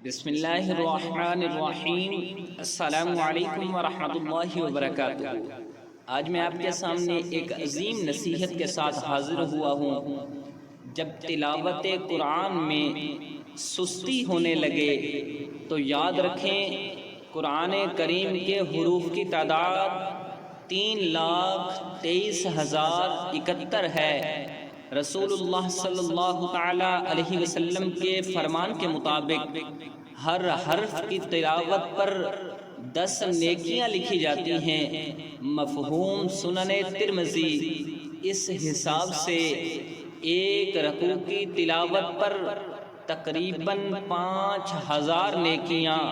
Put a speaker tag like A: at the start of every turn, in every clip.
A: بسم اللہ الرحمن الرحیم۔ السلام علیکم ورحمۃ اللہ وبرکاتہ۔ آج میں آپ کے سامنے ایک عظیم نصیحت کے ساتھ حاضر ہوا ہوں۔ جب تلاوت قرآن میں سستی ہونے لگے تو یاد رکھیں قرآن کریم کے حروف کی تعداد 3,23,071 ہے۔ رسول اللہ صلی اللہ تعالی علیہ وسلم کے فرمان کے مطابق ہر حرف کی تلاوت پر 10 نیکیاں لکھی جاتی ہیں۔ مفہوم سنن ترمذی اس حساب سے ایک رکوع کی تلاوت پر تقریباً 5,000 نیکیاں،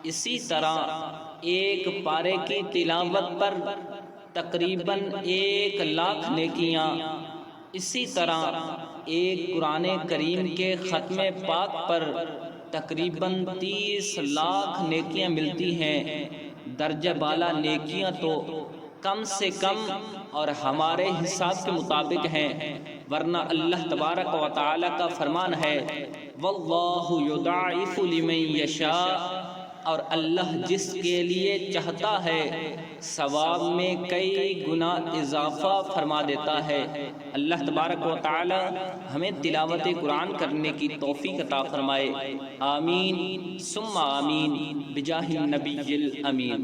A: اسی طرح ایک پارے کی تلاوت پر تقریباً 1,00,000 نیکیاں، اسی طرح ایک قرآن کریم کے ختم پاک پر تقریباً 30,00,000 نیکیاں ملتی ہیں۔ درجہ بالا نیکیاں تو کم سے کم اور ہمارے حساب کے مطابق ہیں، ورنہ اللہ تبارک و تعالی کا فرمان ہے واللہ یضاعف لمن یشاء، اور اللہ جس کے لیے چاہتا ہے ثواب میں کئی گنا اضافہ فرما دیتا ہے۔ اللہ تبارک و تعالی ہمیں تلاوت قرآن کرنے کی توفیق عطا فرمائے۔ آمین ثم آمین بجاہ النبی الامین۔